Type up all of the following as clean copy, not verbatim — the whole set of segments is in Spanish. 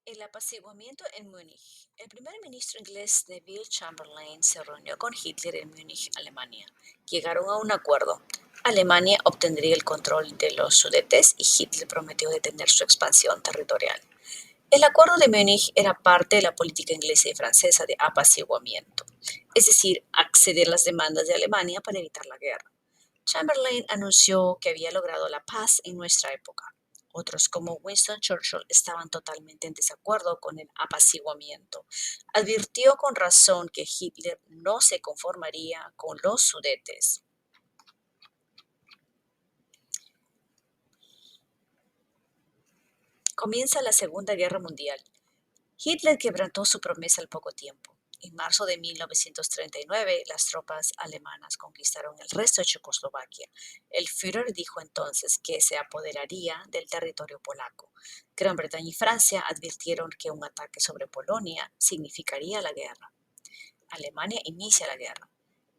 El apaciguamiento en Múnich. El primer ministro inglés Neville Chamberlain se reunió con Hitler en Múnich, Alemania. Llegaron a un acuerdo. Alemania obtendría el control de los Sudetes y Hitler prometió detener su expansión territorial. El acuerdo de Múnich era parte de la política inglesa y francesa de apaciguamiento, es decir, acceder a las demandas de Alemania para evitar la guerra. Chamberlain anunció que había logrado la paz en nuestra época. Otros, como Winston Churchill, estaban totalmente en desacuerdo con el apaciguamiento. Advirtió con razón que Hitler no se conformaría con los Sudetes. Comienza la Segunda Guerra Mundial. Hitler quebrantó su promesa al poco tiempo. En marzo de 1939, las tropas alemanas conquistaron el resto de Checoslovaquia. El Führer dijo entonces que se apoderaría del territorio polaco. Gran Bretaña y Francia advirtieron que un ataque sobre Polonia significaría la guerra. Alemania inicia la guerra.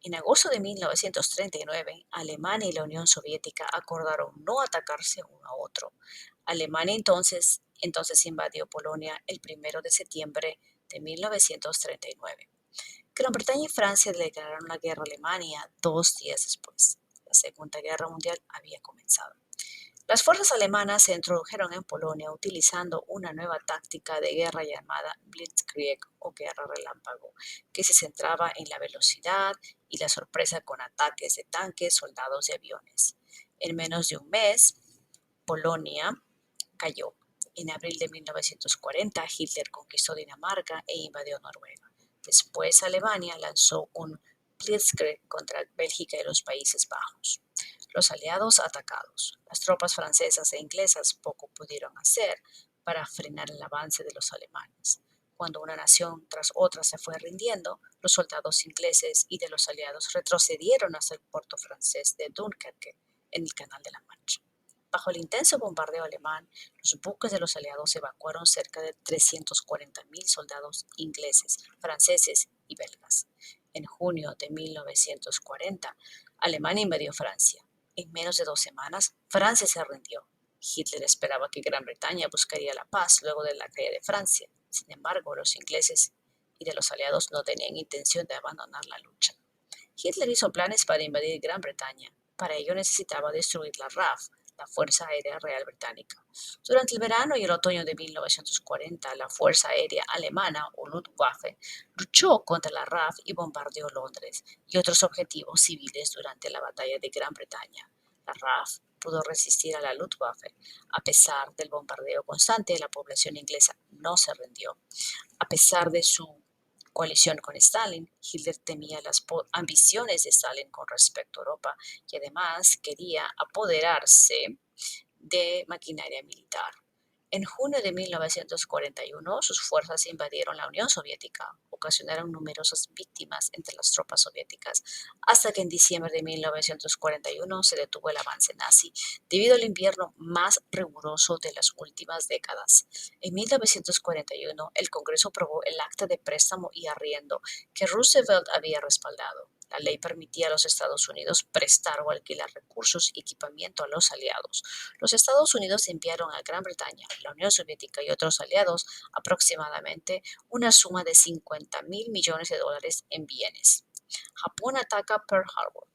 En agosto de 1939, Alemania y la Unión Soviética acordaron no atacarse uno a otro. Alemania entonces invadió Polonia el 1 de septiembre de 1939. Gran Bretaña y Francia declararon la guerra a Alemania 2 días después. La Segunda Guerra Mundial había comenzado. Las fuerzas alemanas se introdujeron en Polonia utilizando una nueva táctica de guerra llamada Blitzkrieg o guerra relámpago, que se centraba en la velocidad y la sorpresa con ataques de tanques, soldados y aviones. En menos de un mes, Polonia cayó. En abril de 1940, Hitler conquistó Dinamarca e invadió Noruega. Después, Alemania lanzó un Blitzkrieg contra Bélgica y los Países Bajos. Los aliados atacados. Las tropas francesas e inglesas poco pudieron hacer para frenar el avance de los alemanes. Cuando una nación tras otra se fue rindiendo, los soldados ingleses y de los aliados retrocedieron hacia el puerto francés de Dunkerque, en el Canal de la Mancha. Bajo el intenso bombardeo alemán, los buques de los aliados evacuaron cerca de 340.000 soldados ingleses, franceses y belgas. En junio de 1940, Alemania invadió Francia. En menos de 2 semanas, Francia se rindió. Hitler esperaba que Gran Bretaña buscaría la paz luego de la caída de Francia. Sin embargo, los ingleses y de los aliados no tenían intención de abandonar la lucha. Hitler hizo planes para invadir Gran Bretaña. Para ello necesitaba destruir la RAF, la Fuerza Aérea Real Británica. Durante el verano y el otoño de 1940, la Fuerza Aérea Alemana, o Luftwaffe, luchó contra la RAF y bombardeó Londres y otros objetivos civiles durante la batalla de Gran Bretaña. La RAF pudo resistir a la Luftwaffe. A pesar del bombardeo constante, la población inglesa no se rindió. A pesar de su coalición con Stalin, Hitler temía las ambiciones de Stalin con respecto a Europa y además quería apoderarse de maquinaria militar. En junio de 1941, sus fuerzas invadieron la Unión Soviética, ocasionaron numerosas víctimas entre las tropas soviéticas, hasta que en diciembre de 1941 se detuvo el avance nazi, debido al invierno más riguroso de las últimas décadas. En 1941, el Congreso aprobó el Acta de Préstamo y Arriendo que Roosevelt había respaldado. La ley permitía a los Estados Unidos prestar o alquilar recursos y equipamiento a los aliados. Los Estados Unidos enviaron a Gran Bretaña, la Unión Soviética y otros aliados aproximadamente una suma de 50.000 millones de dólares en bienes. Japón ataca Pearl Harbor.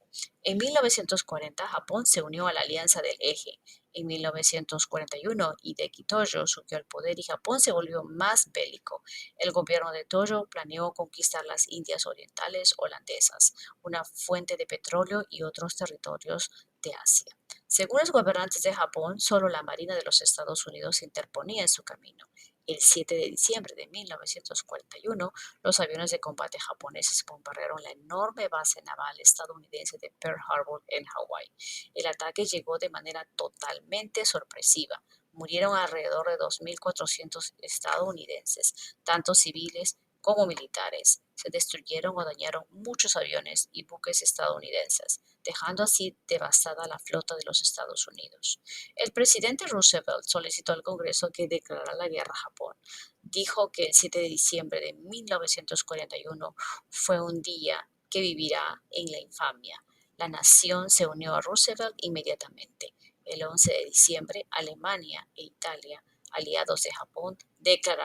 En 1940, Japón se unió a la Alianza del Eje. En 1941, Hideki Tojo subió al poder y Japón se volvió más bélico. El gobierno de Tojo planeó conquistar las Indias Orientales holandesas, una fuente de petróleo y otros territorios de Asia. Según los gobernantes de Japón, solo la Marina de los Estados Unidos se interponía en su camino. El 7 de diciembre de 1941, los aviones de combate japoneses bombardearon la enorme base naval estadounidense de Pearl Harbor en Hawái. El ataque llegó de manera totalmente sorpresiva. Murieron alrededor de 2.400 estadounidenses, tanto civiles como militares. Se destruyeron o dañaron muchos aviones y buques estadounidenses, dejando así devastada la flota de los Estados Unidos. El presidente Roosevelt solicitó al Congreso que declarara la guerra a Japón. Dijo que el 7 de diciembre de 1941 fue un día que vivirá en la infamia. La nación se unió a Roosevelt inmediatamente. El 11 de diciembre, Alemania e Italia, aliados de Japón, declararon